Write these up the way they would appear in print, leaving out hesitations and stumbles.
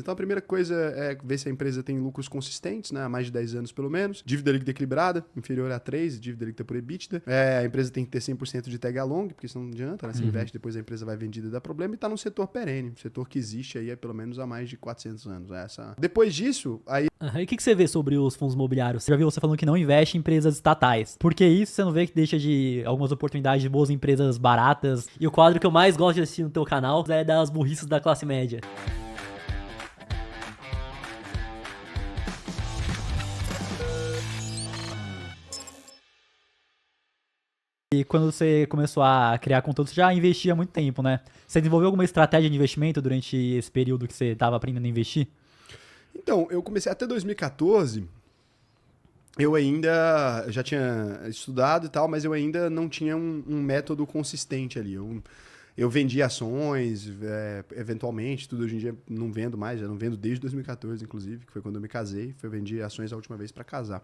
Então a primeira coisa é ver se a empresa tem lucros consistentes, né, há mais de 10 anos pelo menos, dívida líquida equilibrada, inferior a 3, dívida líquida por EBITDA. A empresa tem que ter 100% de tag along, porque senão não adianta, né? Você investe, depois a empresa vai vendida e dá problema, e está num setor perene, um setor que existe aí pelo menos há mais de 400 anos. Depois disso, aí... E o que você vê sobre os fundos imobiliários? Você já viu você falando que não investe em empresas estatais. Por que isso? Você não vê que deixa de algumas oportunidades de boas empresas baratas? E o quadro que eu mais gosto de assistir no teu canal é das burrices da classe média. E quando você começou a criar conteúdo, você já investia há muito tempo, né? Você desenvolveu alguma estratégia de investimento durante esse período que você estava aprendendo a investir? Então, eu comecei até 2014, eu ainda já tinha estudado e tal, mas eu ainda não tinha um método consistente ali. Eu vendia ações, eventualmente, tudo. Hoje em dia não vendo mais, já não vendo desde 2014, inclusive, que foi quando eu me casei. Eu vendi ações a última vez para casar.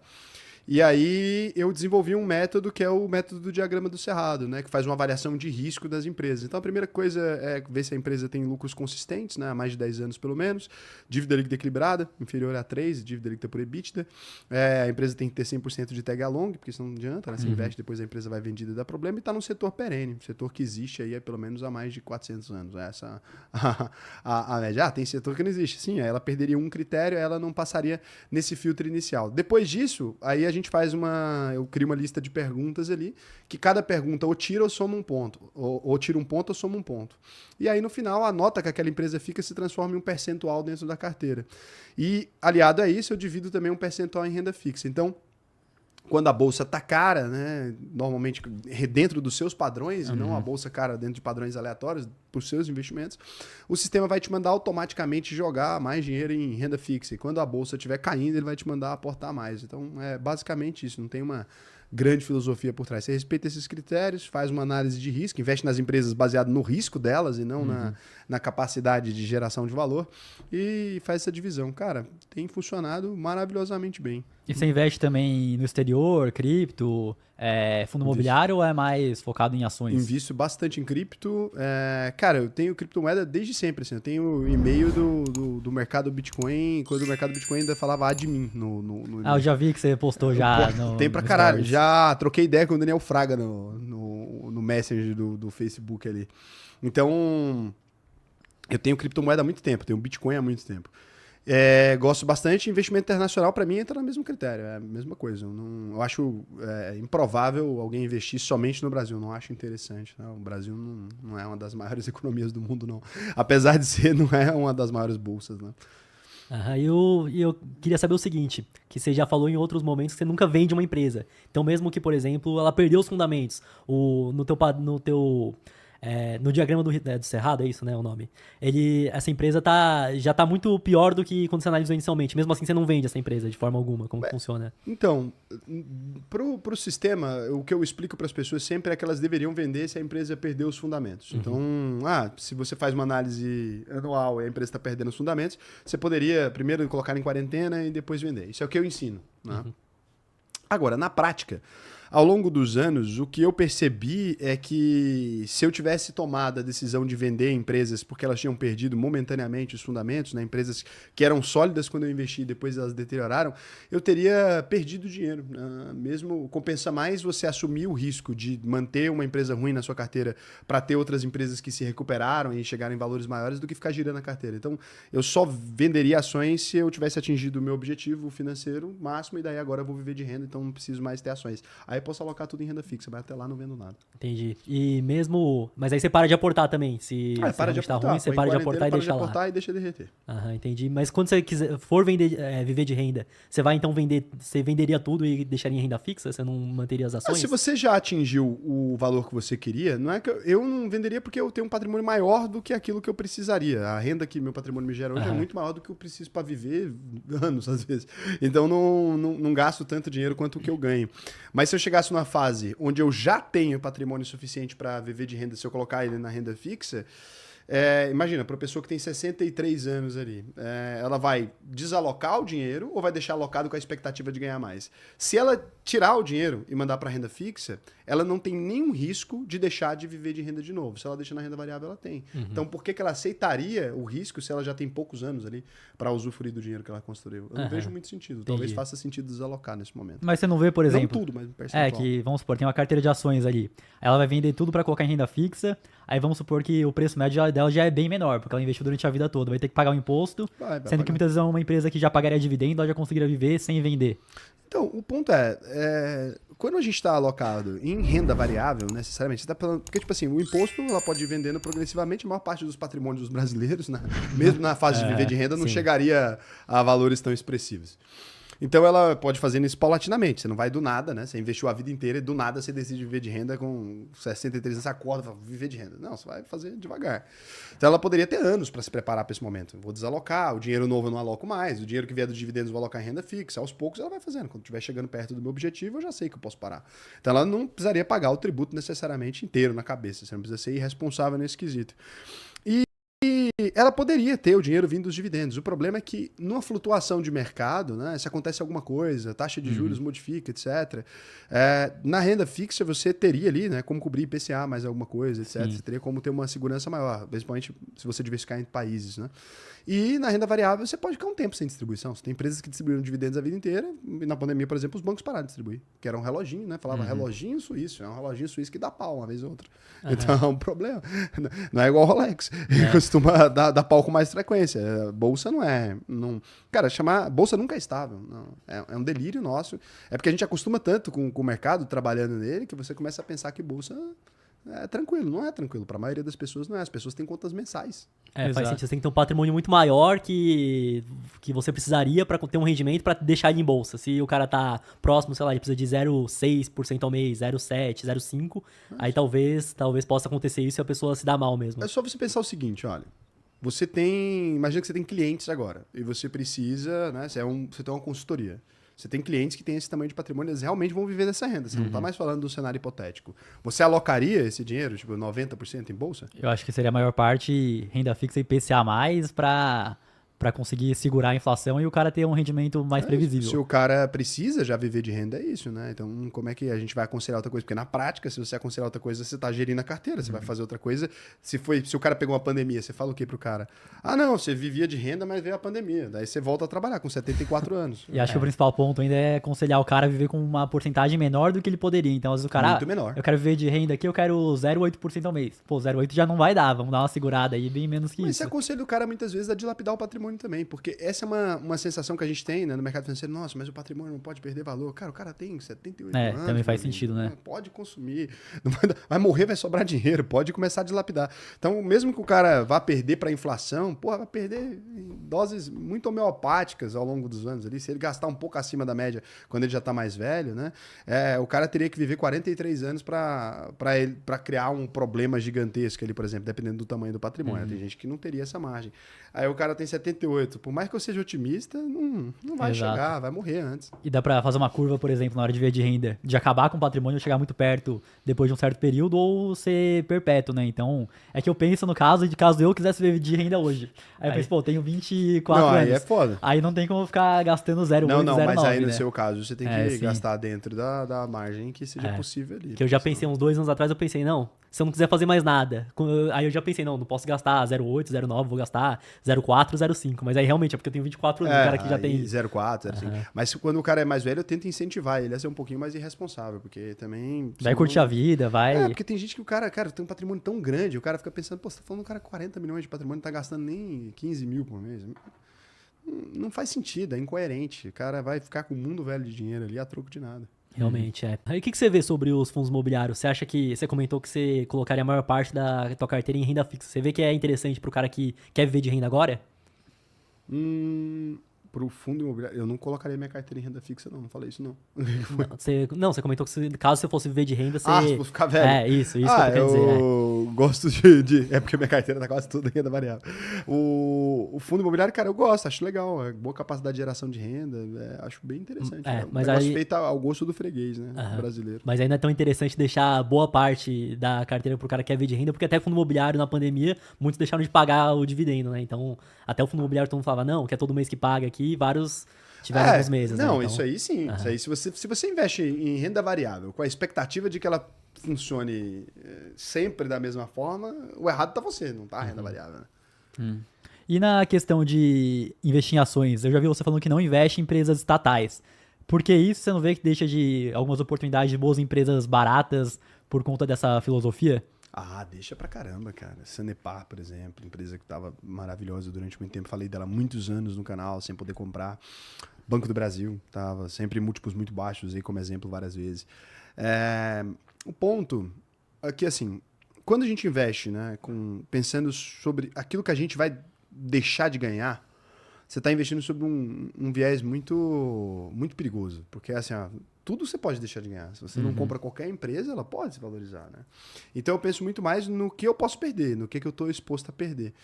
E aí eu desenvolvi um método que é o método do diagrama do Cerrado, né, que faz uma avaliação de risco das empresas. Então a primeira coisa é ver se a empresa tem lucros consistentes, né, há mais de 10 anos pelo menos, dívida líquida equilibrada, inferior a 3, dívida líquida por EBITDA. A empresa tem que ter 100% de tag along, porque senão não adianta, né, você investe, depois a empresa vai vendida e dá problema, e está num setor perene, um setor que existe aí pelo menos há mais de 400 anos. Essa a média. Tem setor que não existe. Sim, ela perderia um critério, ela não passaria nesse filtro inicial. Depois disso, aí a gente eu crio uma lista de perguntas ali, que cada pergunta ou tira ou soma um ponto, ou tira um ponto ou soma um ponto. E aí no final a nota que aquela empresa fica se transforma em um percentual dentro da carteira. E aliado a isso eu divido também um percentual em renda fixa. Então, quando a bolsa tá cara, né, normalmente dentro dos seus padrões, e não a bolsa cara dentro de padrões aleatórios para os seus investimentos, o sistema vai te mandar automaticamente jogar mais dinheiro em renda fixa. E quando a bolsa estiver caindo, ele vai te mandar aportar mais. Então, é basicamente isso. Não tem uma grande filosofia por trás. Você respeita esses critérios, faz uma análise de risco, investe nas empresas baseado no risco delas e não na capacidade de geração de valor, e faz essa divisão. Cara, tem funcionado maravilhosamente bem. E você investe também no exterior, cripto, fundo imobiliário, ou é mais focado em ações? Invisto bastante em cripto. Cara, eu tenho criptomoeda desde sempre. Assim, eu tenho e-mail do mercado Bitcoin, quando o mercado Bitcoin ainda falava admin no e-mail. Eu já vi que você postou já no tem pra no caralho. Stories. Já troquei ideia com o Daniel Fraga no Messenger do Facebook ali. Então, eu tenho criptomoeda há muito tempo, tenho Bitcoin há muito tempo. Gosto bastante. Investimento internacional, para mim, entra no mesmo critério. É a mesma coisa. Eu acho improvável alguém investir somente no Brasil. Não acho interessante. Né? O Brasil não é uma das maiores economias do mundo, não. Apesar de ser, não é uma das maiores bolsas. Né? E eu queria saber o seguinte, que você já falou em outros momentos que você nunca vende uma empresa. Então mesmo que, por exemplo, ela perdeu os fundamentos, no diagrama do Cerrado, é isso, né, o nome? Essa empresa já tá muito pior do que quando você analisou inicialmente. Mesmo assim, você não vende essa empresa de forma alguma. Como que funciona? Então, pro sistema, o que eu explico para as pessoas sempre é que elas deveriam vender se a empresa perdeu os fundamentos. Então, se você faz uma análise anual e a empresa está perdendo os fundamentos, você poderia primeiro colocar em quarentena e depois vender. Isso é o que eu ensino. Né? Agora, na prática, ao longo dos anos, o que eu percebi é que se eu tivesse tomado a decisão de vender empresas porque elas tinham perdido momentaneamente os fundamentos, né, empresas que eram sólidas quando eu investi e depois elas deterioraram, eu teria perdido dinheiro. Mesmo compensa mais você assumir o risco de manter uma empresa ruim na sua carteira para ter outras empresas que se recuperaram e chegaram em valores maiores do que ficar girando a carteira. Então, eu só venderia ações se eu tivesse atingido o meu objetivo financeiro máximo, e daí agora eu vou viver de renda, então não preciso mais ter ações. Aí posso alocar tudo em renda fixa, mas até lá não vendo nada. Entendi. Mas aí você para de aportar também. Se realmente tá ruim, você para de aportar e deixa lá. Para de aportar e deixa derreter. Entendi. Mas quando você for viver de renda, você vai então você venderia tudo e deixaria em renda fixa? Você não manteria as ações? Se você já atingiu o valor que você queria, não é que eu não venderia porque eu tenho um patrimônio maior do que aquilo que eu precisaria. A renda que meu patrimônio me gera hoje é muito maior do que eu preciso para viver anos, às vezes. Então, não gasto tanto dinheiro quanto o que eu ganho. Mas se eu chegasse numa fase onde eu já tenho patrimônio suficiente para viver de renda, se eu colocar ele na renda fixa, Imagina, para a pessoa que tem 63 anos ali, ela vai desalocar o dinheiro ou vai deixar alocado com a expectativa de ganhar mais? Se ela tirar o dinheiro e mandar para renda fixa, ela não tem nenhum risco de deixar de viver de renda de novo. Se ela deixa na renda variável, ela tem. Então, por que ela aceitaria o risco se ela já tem poucos anos ali para usufruir do dinheiro que ela construiu? Eu não vejo muito sentido. Talvez faça sentido desalocar nesse momento. Mas você não vê, por exemplo... Não tudo, mas percentual. Que, vamos supor, tem uma carteira de ações ali. Ela vai vender tudo para colocar em renda fixa. Aí vamos supor que o preço médio dela já é bem menor, porque ela investiu durante a vida toda. Vai ter que pagar o imposto, sendo que muitas vezes é uma empresa que já pagaria dividendo, ela já conseguiria viver sem vender. Então, o ponto quando a gente está alocado em renda variável, necessariamente, você tá falando, porque, tipo assim, o imposto ela pode ir vendendo progressivamente, a maior parte dos patrimônios dos brasileiros, né, mesmo na fase de viver de renda, não chegaria a valores tão expressivos. Então ela pode fazer isso paulatinamente. Você não vai do nada, né? Você investiu a vida inteira e do nada você decide viver de renda com 63 anos, você acorda e fala, viver de renda. Não, você vai fazer devagar. Então ela poderia ter anos para se preparar para esse momento. Vou desalocar, o dinheiro novo eu não aloco mais, o dinheiro que vier dos dividendos eu vou alocar em renda fixa. Aos poucos ela vai fazendo. Quando estiver chegando perto do meu objetivo, eu já sei que eu posso parar. Então ela não precisaria pagar o tributo necessariamente inteiro na cabeça. Você não precisa ser irresponsável nesse quesito. E ela poderia ter o dinheiro vindo dos dividendos. O problema é que, numa flutuação de mercado, né, se acontece alguma coisa, a taxa de juros modifica, etc. Na renda fixa, você teria ali, né, como cobrir IPCA mais alguma coisa, etc. Você teria como ter uma segurança maior, principalmente se você diversificar entre países, né? E na renda variável, você pode ficar um tempo sem distribuição. Você tem empresas que distribuíram dividendos a vida inteira. E na pandemia, por exemplo, os bancos pararam de distribuir. Que era um reloginho, né? Falava reloginho suíço. É um reloginho suíço que dá pau uma vez ou outra. Então é um problema. Não é igual o Rolex. Costuma dar pau com mais frequência. Bolsa não é... Cara, bolsa nunca é estável. Não. É um delírio nosso. É porque a gente acostuma tanto com o mercado trabalhando nele que você começa a pensar que bolsa... É tranquilo, não é tranquilo. Para a maioria das pessoas não é. As pessoas têm contas mensais. Faz sentido. Você tem que ter um patrimônio muito maior que você precisaria para ter um rendimento para deixar ele em bolsa. Se o cara tá próximo, sei lá, ele precisa de 0,6% ao mês, 0,7%, 0,5%, aí talvez possa acontecer isso e a pessoa se dá mal mesmo. É só você pensar o seguinte, olha. Imagina que você tem clientes agora e você precisa, né? Você tem uma consultoria. Você tem clientes que têm esse tamanho de patrimônio, eles realmente vão viver dessa renda. Você não está mais falando de um cenário hipotético. Você alocaria esse dinheiro, tipo, 90% em bolsa? Eu acho que seria a maior parte renda fixa e IPCA+, para conseguir segurar a inflação e o cara ter um rendimento mais previsível. Se o cara precisa já viver de renda, é isso, né? Então, como é que a gente vai aconselhar outra coisa? Porque na prática, se você aconselhar outra coisa, você está gerindo a carteira, você vai fazer outra coisa. Se o cara pegou uma pandemia, você fala o quê pro cara? Ah, não, você vivia de renda, mas veio a pandemia. Daí você volta a trabalhar com 74 anos. E acho que o principal ponto ainda é aconselhar o cara a viver com uma porcentagem menor do que ele poderia. Então, às vezes o cara, muito menor. Eu quero viver de renda aqui, eu quero 0,8% ao mês. Pô, 0,8% já não vai dar, vamos dar uma segurada aí, bem menos que mas isso. Mas você aconselha o cara muitas vezes a dilapidar o patrimônio também, porque essa é uma sensação que a gente tem, né, no mercado financeiro. Nossa, mas o patrimônio não pode perder valor. Cara, o cara tem 78 anos. Também faz sentido, né? Pode consumir. Vai morrer, vai sobrar dinheiro. Pode começar a dilapidar. Então, mesmo que o cara vá perder para a inflação, vai perder em doses muito homeopáticas ao longo dos anos ali. Se ele gastar um pouco acima da média quando ele já está mais velho, né? O cara teria que viver 43 anos para criar um problema gigantesco ali, por exemplo, dependendo do tamanho do patrimônio. Tem gente que não teria essa margem. Aí o cara tem 78. Por mais que eu seja otimista, não vai chegar, vai morrer antes. E dá pra fazer uma curva, por exemplo, na hora de ver de renda, de acabar com o patrimônio, chegar muito perto depois de um certo período ou ser perpétuo, né? Então, é que eu penso no caso eu quisesse ver de renda hoje. Aí eu penso, pô, tenho 24 anos. Aí é foda. Aí não tem como ficar gastando 0,8, 0,9, Não, mas aí no né? seu caso, você tem que gastar dentro da margem que seja possível ali. Que eu já pensei uns 2 anos atrás, eu pensei, não, se eu não quiser fazer mais nada. Aí eu já pensei, não posso gastar 0,8, 0,9, vou gastar 0,4, 0,5. Mas aí realmente é porque eu tenho 24 anos, o cara que já tem... 0,4, 0,5. Mas quando o cara é mais velho, eu tento incentivar ele a ser um pouquinho mais irresponsável, porque também... Vai curtir a vida, vai... porque tem gente que o cara tem um patrimônio tão grande, o cara fica pensando, pô, você tá falando um cara com 40 milhões de patrimônio, não tá gastando nem 15 mil por mês. Não faz sentido, é incoerente. O cara vai ficar com o mundo velho de dinheiro ali a troco de nada. Realmente, Aí o que você vê sobre os fundos imobiliários? Você acha que... Você comentou que você colocaria a maior parte da tua carteira em renda fixa. Você vê que é interessante pro cara que quer viver de renda agora? Pro fundo imobiliário, eu não colocaria minha carteira em renda fixa, não falei isso, não. Você comentou que caso você fosse viver de renda, você... Se for ficar velho. Isso que eu quero dizer. Eu gosto É porque minha carteira tá quase tudo em renda variável. O fundo imobiliário, cara, eu gosto, acho legal. É boa capacidade de geração de renda, acho bem interessante. Mas negócio feito ao gosto do freguês, né? Brasileiro. Mas aí não é tão interessante deixar boa parte da carteira pro cara que quer viver de renda, porque até fundo imobiliário na pandemia, muitos deixaram de pagar o dividendo, né? Então, até o fundo imobiliário todo mundo falava, não, que é todo mês que paga aqui, e vários tiveram alguns meses. Não, né? Então, isso aí sim. Isso aí, se você investe em renda variável com a expectativa de que ela funcione sempre da mesma forma, o errado tá você, não tá a renda variável. Né? E na questão de investir em ações, eu já vi você falando que não investe em empresas estatais. Por que isso você não vê que deixa de algumas oportunidades de boas empresas baratas por conta dessa filosofia? Deixa pra caramba, cara. Sanepar, por exemplo, empresa que tava maravilhosa durante muito tempo. Falei dela há muitos anos no canal, sem poder comprar. Banco do Brasil, tava sempre em múltiplos muito baixos, usei como exemplo várias vezes. O ponto é que, assim, quando a gente investe, né, pensando sobre aquilo que a gente vai deixar de ganhar, você está investindo sobre um viés muito, muito perigoso. Porque, assim, tudo você pode deixar de ganhar. Se você não compra qualquer empresa, ela pode se valorizar, né? Então, eu penso muito mais no que eu posso perder, no que eu estou exposto a perder.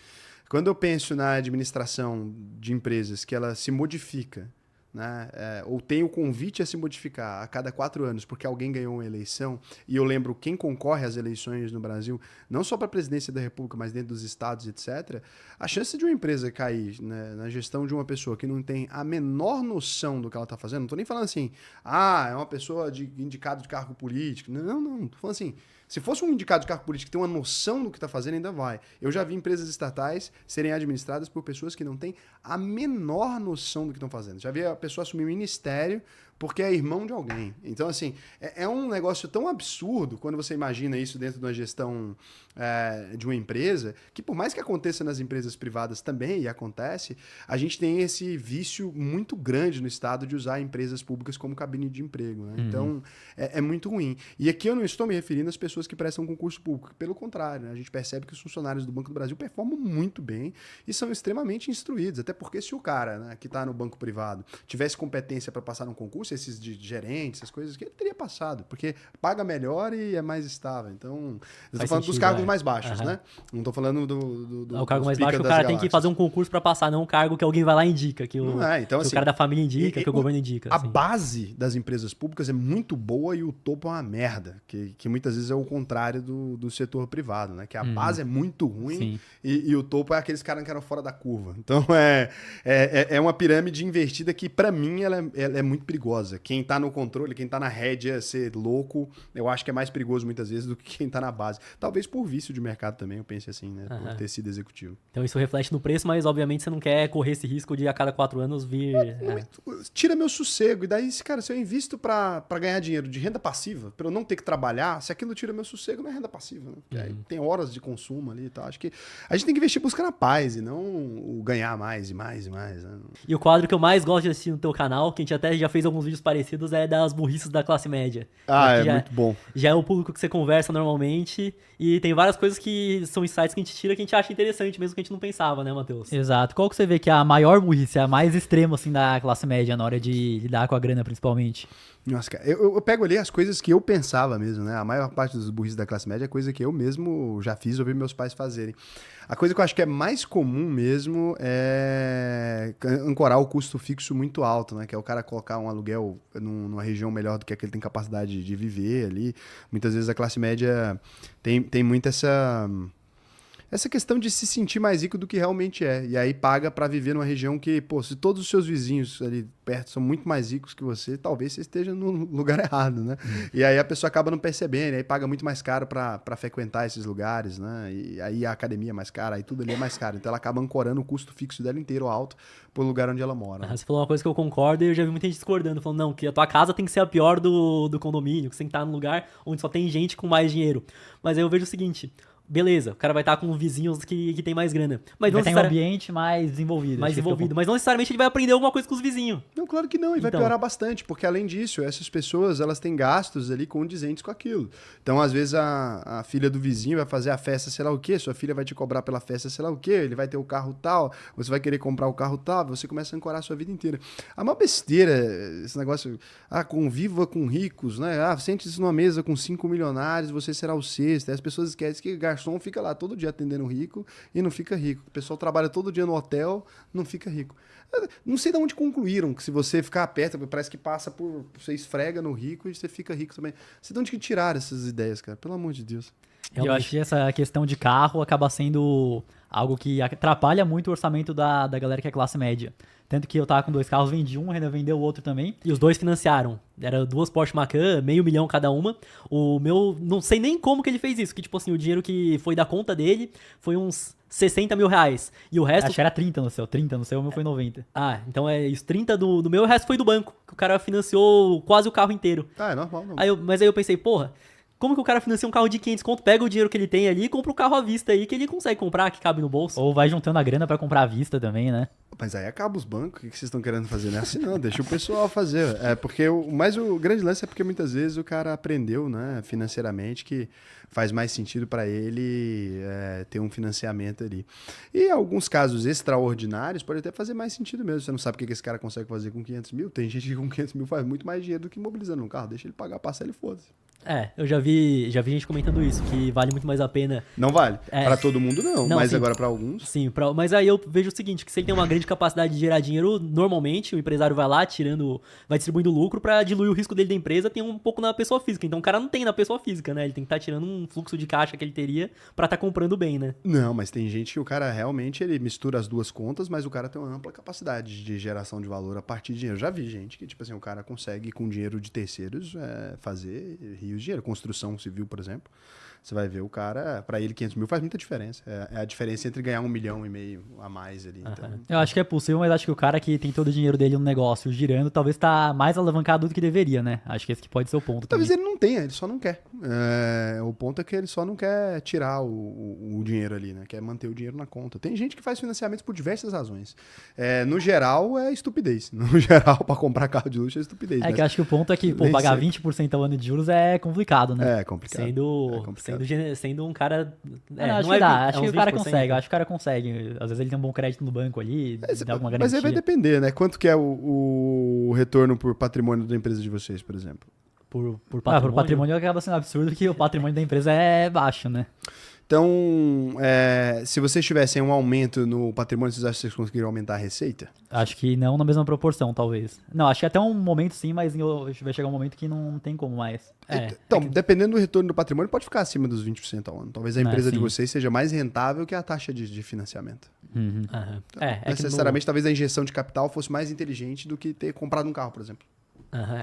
Quando eu penso na administração de empresas que ela se modifica, né? Ou tem o convite a se modificar a cada 4 anos porque alguém ganhou uma eleição, e eu lembro quem concorre às eleições no Brasil, não só para a presidência da República, mas dentro dos estados, etc., a chance de uma empresa cair, né, na gestão de uma pessoa que não tem a menor noção do que ela está fazendo, não estou nem falando assim, é uma pessoa indicado de cargo político, não, estou falando assim, se fosse um indicado de cargo político que tem uma noção do que está fazendo, ainda vai. Eu já vi empresas estatais serem administradas por pessoas que não têm a menor noção do que estão fazendo. Já vi a pessoa assumir um ministério porque é irmão de alguém. Então, assim, é um negócio tão absurdo quando você imagina isso dentro de uma gestão de uma empresa, que por mais que aconteça nas empresas privadas também, e acontece, a gente tem esse vício muito grande no Estado de usar empresas públicas como cabine de emprego. Né? Então, é muito ruim. E aqui eu não estou me referindo às pessoas que prestam concurso público. Pelo contrário, né? A gente percebe que os funcionários do Banco do Brasil performam muito bem e são extremamente instruídos. Até porque se o cara, né, que está no banco privado tivesse competência para passar num concurso, esses de gerentes, essas coisas que ele teria passado, porque paga melhor e é mais estável. Então, eu estou falando dos cargos mais baixos, né? Não estou falando do o cargo mais baixo, o cara tem que fazer um concurso para passar, não um cargo que alguém vai lá e indica, que então, que assim, o cara da família indica, que o governo indica. A base das empresas públicas é muito boa e o topo é uma merda, que muitas vezes é o contrário do setor privado, né? Que a base é muito ruim e o topo é aqueles caras que eram fora da curva. Então, é uma pirâmide invertida que, para mim, ela é muito perigosa. Quem tá no controle, quem tá na rédea, ser louco, eu acho que é mais perigoso muitas vezes do que quem tá na base. Talvez por vício de mercado também, eu pense assim, né? Por ter sido executivo. Então isso reflete no preço, mas obviamente você não quer correr esse risco de a cada 4 anos vir... Tira meu sossego. E daí, cara, se eu invisto pra ganhar dinheiro de renda passiva, pra eu não ter que trabalhar, se aquilo tira meu sossego, não é renda passiva, né? Aí tem horas de consumo ali e tal. Acho que a gente tem que investir buscando a paz e não o ganhar mais e mais e mais, né? E o quadro que eu mais gosto de assistir no teu canal, que a gente até já fez alguns vídeos parecidos, é das burrices da classe média. Muito bom. Já é o público que você conversa normalmente e tem várias coisas que são insights que a gente tira que a gente acha interessante, mesmo que a gente não pensava, né, Matheus? Exato. Qual que você vê que é a maior burrice, a mais extrema, assim, da classe média na hora de lidar com a grana, principalmente? Nossa, cara, eu pego ali as coisas que eu pensava mesmo, né? A maior parte dos burrices da classe média é coisa que eu mesmo já fiz ou vi meus pais fazerem. A coisa que eu acho que é mais comum mesmo é ancorar o custo fixo muito alto, né? Que é o cara colocar um aluguel numa região melhor do que a que ele tem capacidade de viver ali. Muitas vezes a classe média tem muito essa questão de se sentir mais rico do que realmente é. E aí paga pra viver numa região que, pô, se todos os seus vizinhos ali perto são muito mais ricos que você, talvez você esteja no lugar errado, né? E aí a pessoa acaba não percebendo, aí paga muito mais caro pra frequentar esses lugares, né? E aí a academia é mais cara, aí tudo ali é mais caro. Então ela acaba ancorando o custo fixo dela inteiro alto pro lugar onde ela mora. Você falou uma coisa que eu concordo e eu já vi muita gente discordando, falando, não, que a tua casa tem que ser a pior do condomínio, que você tem que estar num lugar onde só tem gente com mais dinheiro. Mas aí eu vejo o seguinte... beleza, o cara vai estar com vizinhos que tem mais grana. Mas Vai não ter um ambiente mais desenvolvido. mais acho que envolvido. Mas não necessariamente ele vai aprender alguma coisa com os vizinhos. Não, claro que não, e vai Então. piorar bastante, porque além disso, essas pessoas, elas têm gastos ali condizentes com aquilo. Então, às vezes, a filha do vizinho vai fazer a festa, sei lá o quê, sua filha vai te cobrar pela festa, sei lá o quê, ele vai ter o carro tal, você vai querer comprar o carro tal, você começa a ancorar a sua vida inteira. A maior besteira, esse negócio, conviva com ricos, né? Sente-se numa mesa com 5 milionários, você será o sexto. Aí as pessoas esquecem que garçom fica lá todo dia atendendo rico e não fica rico. O pessoal trabalha todo dia no hotel, não fica rico. Não sei de onde concluíram que se você ficar perto, parece que passa por... Você esfrega no rico e você fica rico também. Não sei de onde que tiraram essas ideias, cara. Pelo amor de Deus. Eu acho que essa questão de carro acaba sendo algo que atrapalha muito o orçamento da galera que é classe média. Tanto que eu tava com 2 carros, vendi um, ainda vendeu o outro também. E os dois financiaram. Era 2 Porsche Macan, $500 mil cada uma. O meu, não sei nem como que ele fez isso. Que tipo assim, o dinheiro que foi da conta dele foi uns R$60 mil. E o resto... Acho que era 30 no seu, o meu foi 90. Ah, então é isso, 30 do meu, o resto foi do banco. Que o cara financiou quase o carro inteiro. É normal. Não. Mas aí eu pensei, porra, como que o cara financia um carro de 500 conto, pega o dinheiro que ele tem ali e compra o carro à vista aí, que ele consegue comprar, que cabe no bolso. Ou vai juntando a grana pra comprar à vista também, né? Mas aí acaba os bancos, o que vocês estão querendo fazer? Não é assim não, deixa o pessoal fazer. Porque mas o grande lance é porque muitas vezes o cara aprendeu, né, financeiramente, que faz mais sentido para ele ter um financiamento ali. E em alguns casos extraordinários pode até fazer mais sentido mesmo. Você não sabe o que esse cara consegue fazer com 500 mil. Tem gente que com 500 mil faz muito mais dinheiro do que mobilizando um carro. Deixa ele pagar a parcela e foda-se. Eu já vi gente comentando isso, que vale muito mais a pena. Não vale. Para todo mundo não, mas sim. agora para alguns. Sim, mas aí eu vejo o seguinte, que se ele tem uma grande capacidade de gerar dinheiro, normalmente o empresário vai lá vai distribuindo lucro pra diluir o risco dele da empresa, tem um pouco na pessoa física. Então o cara não tem na pessoa física, né? Ele tem que estar tirando um fluxo de caixa que ele teria pra estar comprando bem, né? Não, mas tem gente que o cara realmente ele mistura as duas contas, mas o cara tem uma ampla capacidade de geração de valor a partir de dinheiro. Eu já vi gente que, tipo assim, o cara consegue com dinheiro de terceiros fazer rios de dinheiro. Construção civil, por exemplo. Você vai ver o cara, pra ele 500 mil faz muita diferença. É a diferença entre ganhar 1,5 milhão a mais ali. Então... Eu acho que é possível, mas acho que o cara que tem todo o dinheiro dele no negócio girando, talvez tá mais alavancado do que deveria, né? Acho que esse que pode ser o ponto. Talvez também. ele não tenha, ele só não quer. O ponto é que ele só não quer tirar o dinheiro ali, né? Quer manter o dinheiro na conta. Tem gente que faz financiamentos por diversas razões. No geral, é estupidez. No geral, pra comprar carro de luxo é estupidez. É que eu acho que o ponto é que, pagar 20% ao ano de juros é complicado, né? É complicado. Sendo um cara... Acho que o cara consegue. Acho que o cara consegue. Às vezes ele tem um bom crédito no banco ali, dá alguma garantia. Mas aí vai depender, né? Quanto que é o retorno por patrimônio da empresa de vocês, por exemplo? Por patrimônio? Por patrimônio acaba sendo absurdo que o patrimônio da empresa é baixo, né? Então, se vocês tivessem um aumento no patrimônio, vocês acham que vocês conseguiriam aumentar a receita? Acho que não na mesma proporção, talvez. Não, acho que até um momento sim, mas vai chegar um momento que não tem como mais. Então, dependendo do retorno do patrimônio, pode ficar acima dos 20% ao ano. Talvez a empresa de vocês seja mais rentável que a taxa de financiamento. Uhum. Então, necessariamente, talvez a injeção de capital fosse mais inteligente do que ter comprado um carro, por exemplo.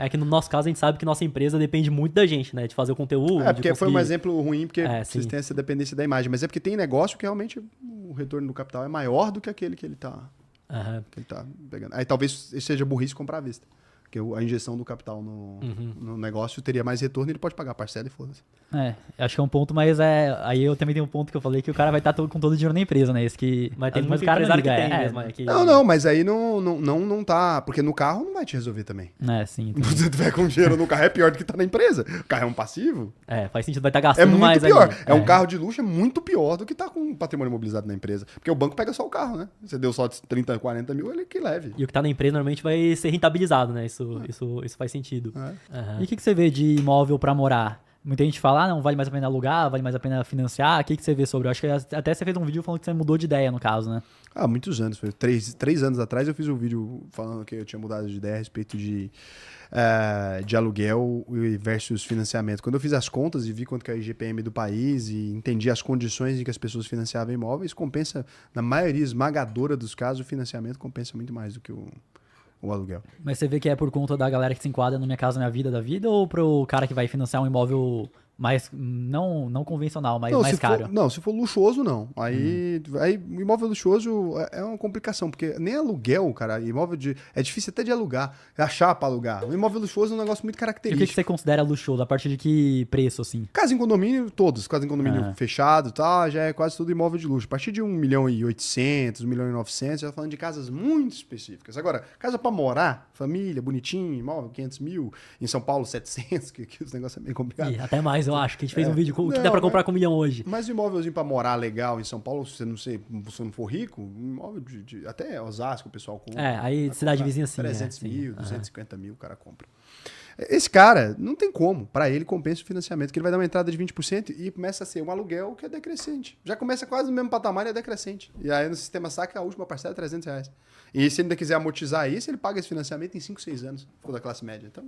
É que no nosso caso a gente sabe que nossa empresa depende muito da gente, né? De fazer o conteúdo. Porque foi um exemplo ruim, porque vocês sim. têm essa dependência da imagem. Mas é porque tem negócio que realmente o retorno do capital é maior do que aquele que ele tá pegando. Aí talvez seja burrice comprar à vista. Porque a injeção do capital no negócio teria mais retorno e ele pode pagar a parcela e foda-se. Acho que é um ponto, mas aí eu também tenho um ponto que eu falei que o cara vai estar com todo o dinheiro na empresa, né? Esse que, mas tem muito cara empresário que tem liga, mesmo. Não, mas aí não tá... Porque no carro não vai te resolver também. Sim. Se você tiver com dinheiro no carro é pior do que tá na empresa. O carro é um passivo. Faz sentido, vai estar gastando muito mais pior. ali. Um carro de luxo é muito pior do que tá com patrimônio imobilizado na empresa. Porque o banco pega só o carro, né? Você deu só 30, 40 mil, ele que leve. E o que tá na empresa normalmente vai ser rentabilizado, né? Isso faz sentido. E o que você vê de imóvel pra morar? Muita gente fala, não, vale mais a pena alugar, vale mais a pena financiar. O que você vê sobre? Eu acho que até você fez um vídeo falando que você mudou de ideia, no caso, né? Há muitos anos. Foi 3 anos atrás eu fiz um vídeo falando que eu tinha mudado de ideia a respeito de aluguel versus financiamento. Quando eu fiz as contas e vi quanto que é o IGPM do país e entendi as condições em que as pessoas financiavam imóveis, compensa, na maioria esmagadora dos casos, o financiamento compensa muito mais do que o aluguel. Mas você vê que é por conta da galera que se enquadra no Minha Casa Minha Vida da vida ou pro cara que vai financiar um imóvel Mas não convencional, mas Não, mais se caro. se for luxuoso, não. Aí o imóvel luxuoso é uma complicação, porque nem aluguel, cara, é difícil até de alugar, achar pra alugar. O imóvel luxuoso é um negócio muito E o característico. que você considera luxuoso? A partir de que preço, assim? Casa em condomínio, todos. Casa em condomínio fechado, tá? Já é quase tudo imóvel de luxo. A partir de 1.800.000, 1.900.000, já tá falando de casas muito específicas. Agora, casa pra morar, família, bonitinho, imóvel, 500.000. Em São Paulo, 700, que os negócios é bem complicado. E até mais, eu acho, que a gente fez um vídeo que dá pra comprar com 1 milhão hoje. Mas o imóvelzinho pra morar legal em São Paulo, se você não for rico, imóvel até Osasco, o pessoal compra. Aí cidade vizinha sim. 300 mil, 250 mil, o cara compra. Esse cara, não tem como. Pra ele, compensa o financiamento, que ele vai dar uma entrada de 20% e começa a ser um aluguel que é decrescente. Já começa quase no mesmo patamar e é decrescente. E aí no sistema saca a última parcela é R$300. E se ele ainda quiser amortizar isso, ele paga esse financiamento em 5, 6 anos, for da classe média. Então,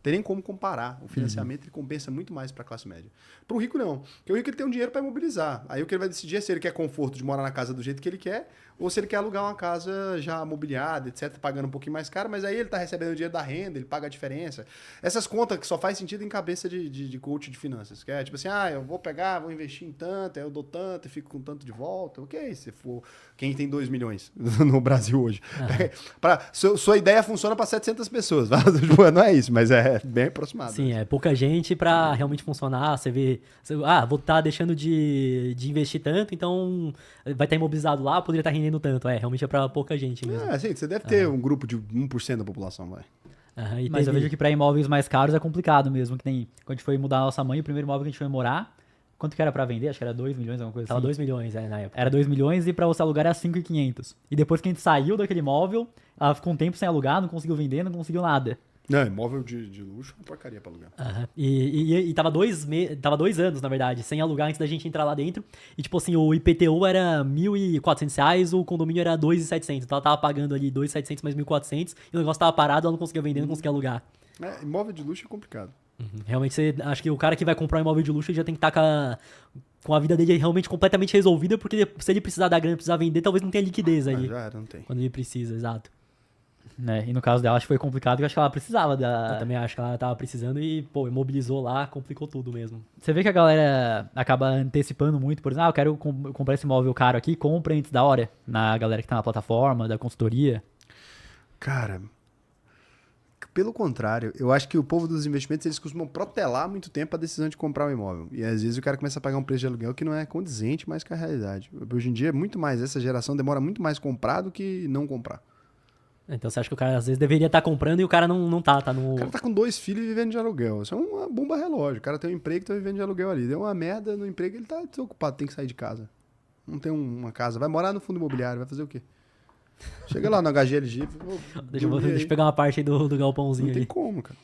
tem nem como comparar. O financiamento ele compensa muito mais para a classe média. Para o rico, não. Porque o rico ele tem um dinheiro para imobilizar. Aí o que ele vai decidir é se ele quer conforto de morar na casa do jeito que ele quer ou se ele quer alugar uma casa já mobiliada, etc., pagando um pouquinho mais caro, mas aí ele está recebendo o dinheiro da renda, ele paga a diferença. Essas contas que só faz sentido em cabeça de coach de finanças. Que é tipo assim, eu vou pegar, vou investir em tanto, aí eu dou tanto e fico com tanto de volta. Ok, se for quem tem 2 milhões no Brasil hoje. Sua ideia funciona para 700 pessoas. Não é isso, mas é bem aproximado. Sim, é pouca gente pra realmente funcionar. Você vê, vou estar deixando de investir tanto, então vai estar imobilizado lá, poderia estar rendendo tanto. Realmente é pra pouca gente mesmo. Sim, você deve ter um grupo de 1% da população, vai. Mas eu vejo que pra imóveis mais caros é complicado mesmo, que nem quando a gente foi mudar a nossa mãe, o primeiro imóvel que a gente foi morar, quanto que era pra vender? Acho que era 2 milhões, alguma coisa assim. Tava 2 milhões, na época. Era 2 milhões e pra você alugar era 5.500. E depois que a gente saiu daquele imóvel, ela ficou um tempo sem alugar, não conseguiu vender, não conseguiu nada. Não, imóvel de luxo é uma porcaria pra alugar. E tava 2 anos, na verdade, sem alugar antes da gente entrar lá dentro. E tipo assim, o IPTU era R$1.400, o condomínio era R$2.700. Então ela tava pagando ali R$2.700 mais R$1.400 e o negócio tava parado, ela não conseguia vender, não conseguia alugar. Imóvel de luxo é complicado. Realmente, acho que o cara que vai comprar um imóvel de luxo ele já tem que estar com a vida dele realmente completamente resolvida, porque se ele precisar da grana, precisar vender, talvez não tenha liquidez ali. Já era, não tem. Quando ele precisa, exato. E no caso dela, acho que foi complicado, porque eu acho que ela precisava Eu também acho que ela tava precisando e, imobilizou lá, complicou tudo mesmo. Você vê que a galera acaba antecipando muito, por exemplo, eu quero comprar esse imóvel caro aqui, compra antes da hora, na galera que tá na plataforma, da consultoria. Cara, pelo contrário, eu acho que o povo dos investimentos, eles costumam protelar muito tempo a decisão de comprar um imóvel. E às vezes o cara começa a pagar um preço de aluguel que não é condizente mais com a realidade. Hoje em dia, essa geração demora muito mais comprar do que não comprar. Então você acha que o cara às vezes deveria estar comprando e o cara não tá no... O cara tá com 2 filhos e vivendo de aluguel. Isso é uma bomba relógio. O cara tem um emprego e tá vivendo de aluguel ali. Deu uma merda no emprego, ele tá desocupado, tem que sair de casa. Não tem uma casa. Vai morar no fundo imobiliário, vai fazer o quê? Chega lá no HGLG. Deixa eu pegar uma parte aí do galpãozinho Não tem ali. como, cara.